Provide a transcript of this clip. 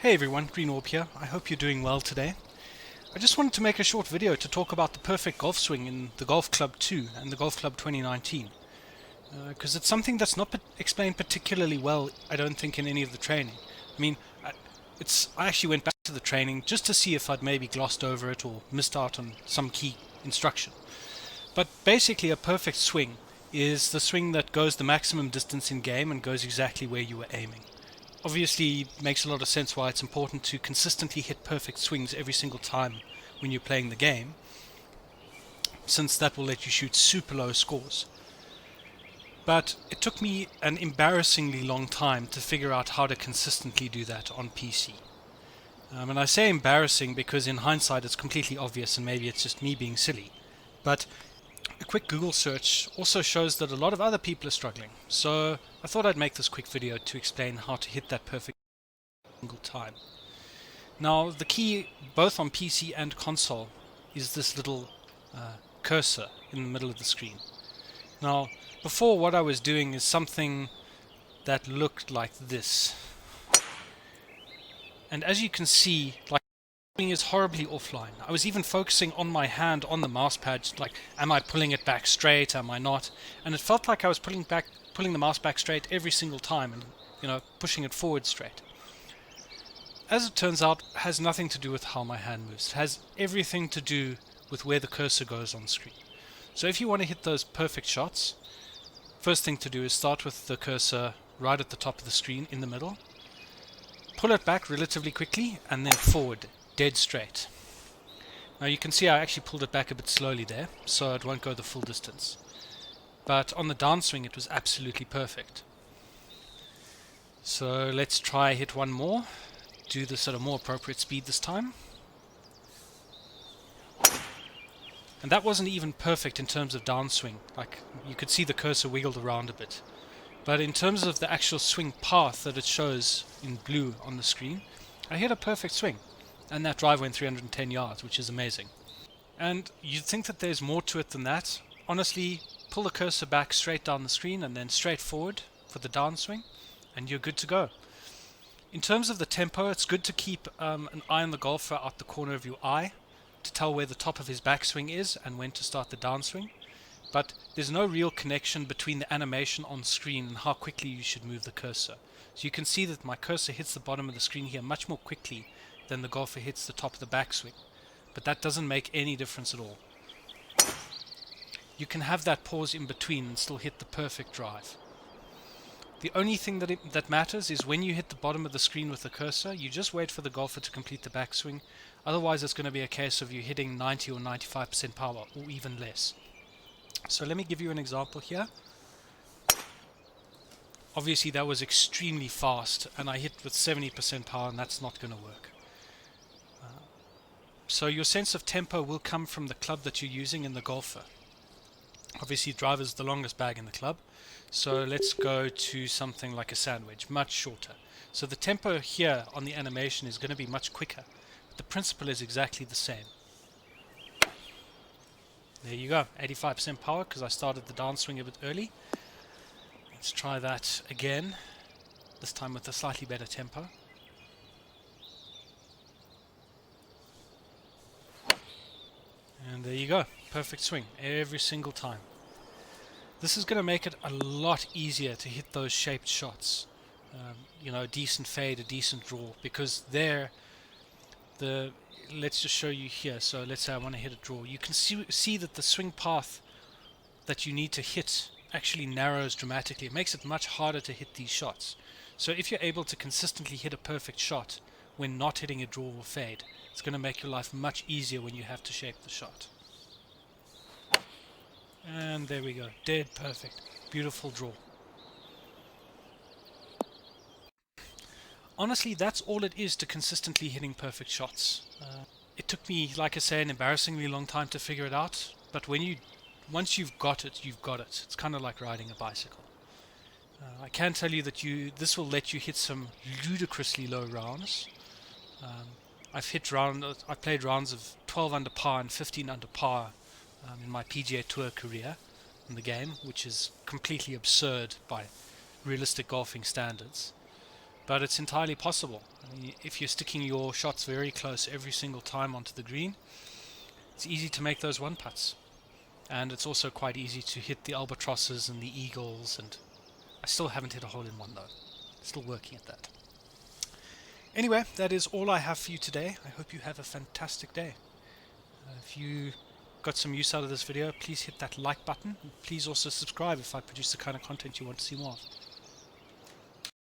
Hey everyone, Green Orb here. I hope you're doing well today. I just wanted to make a short video to talk about the perfect golf swing in the Golf Club 2 and the Golf Club 2019. Because it's something that's not explained particularly well, I don't think, in any of the training. I mean, I actually went back to the training just to see if I'd maybe glossed over it or missed out on some key instruction. But basically a perfect swing is the swing that goes the maximum distance in game and goes exactly where you were aiming. Obviously, it makes a lot of sense why it's important to consistently hit perfect swings every single time when you're playing the game, since that will let you shoot super low scores. But it took me an embarrassingly long time to figure out how to consistently do that on PC. And I say embarrassing because in hindsight it's completely obvious and maybe it's just me being silly. But a quick Google search also shows that a lot of other people are struggling. So I thought I'd make this quick video to explain how to hit that perfect single time. Now the key both on PC and console is this little cursor in the middle of the screen. Now before, what I was doing is something that looked like this. And as you can see, is horribly offline. I was even focusing on my hand on the mouse pad, like, am I pulling it back straight, am I not? And it felt like I was pulling the mouse back straight every single time and, pushing it forward straight. As it turns out, it has nothing to do with how my hand moves. It has everything to do with where the cursor goes on screen. So if you want to hit those perfect shots, first thing to do is start with the cursor right at the top of the screen in the middle, pull it back relatively quickly, and then forward, dead straight. Now you can see I actually pulled it back a bit slowly there, so it won't go the full distance. But on the downswing it was absolutely perfect. So let's try hit one more, do this at a more appropriate speed this time. And that wasn't even perfect in terms of downswing, like you could see the cursor wiggled around a bit. But in terms of the actual swing path that it shows in blue on the screen, I hit a perfect swing. And that drive went 310 yards, which is amazing. And you'd think that there's more to it than that. Honestly, pull the cursor back straight down the screen and then straight forward for the downswing, and you're good to go. In terms of the tempo, it's good to keep an eye on the golfer out the corner of your eye to tell where the top of his backswing is and when to start the downswing. But there's no real connection between the animation on screen and how quickly you should move the cursor. So you can see that my cursor hits the bottom of the screen here much more quickly than the golfer hits the top of the backswing. But that doesn't make any difference at all. You can have that pause in between and still hit the perfect drive. The only thing that matters is when you hit the bottom of the screen with the cursor, you just wait for the golfer to complete the backswing. Otherwise it's going to be a case of you hitting 90 or 95% power or even less. So let me give you an example here. Obviously that was extremely fast and I hit with 70% power, and that's not going to work. So your sense of tempo will come from the club that you're using and the golfer. Obviously driver is the longest bag in the club, so let's go to something like a sandwich, much shorter. So the tempo here on the animation is going to be much quicker, but the principle is exactly the same. There you go, 85% power because I started the downswing a bit early. Let's try that again, this time with a slightly better tempo. And there you go, perfect swing every single time. This is going to make it a lot easier to hit those shaped shots. A decent fade, a decent draw, because let's just show you here. So let's say I want to hit a draw. You can see that the swing path that you need to hit actually narrows dramatically. It makes it much harder to hit these shots. So if you're able to consistently hit a perfect shot when not hitting a draw or fade, it's going to make your life much easier when you have to shape the shot. And there we go, dead perfect, beautiful draw. Honestly, that's all it is to consistently hitting perfect shots. It took me, like I say, an embarrassingly long time to figure it out, but once you've got it, you've got it. It's kind of like riding a bicycle. I can tell you that this will let you hit some ludicrously low rounds. I've played rounds of 12 under par and 15 under par in my PGA Tour career in the game, which is completely absurd by realistic golfing standards. but it's entirely possible. I mean, if you're sticking your shots very close every single time onto the green, it's easy to make those one putts. And it's also quite easy to hit the albatrosses and the eagles, and I still haven't hit a hole in one though. Still working at that. Anyway, that is all I have for you today. I hope you have a fantastic day. If you got some use out of this video, please hit that like button. Please also subscribe if I produce the kind of content you want to see more of.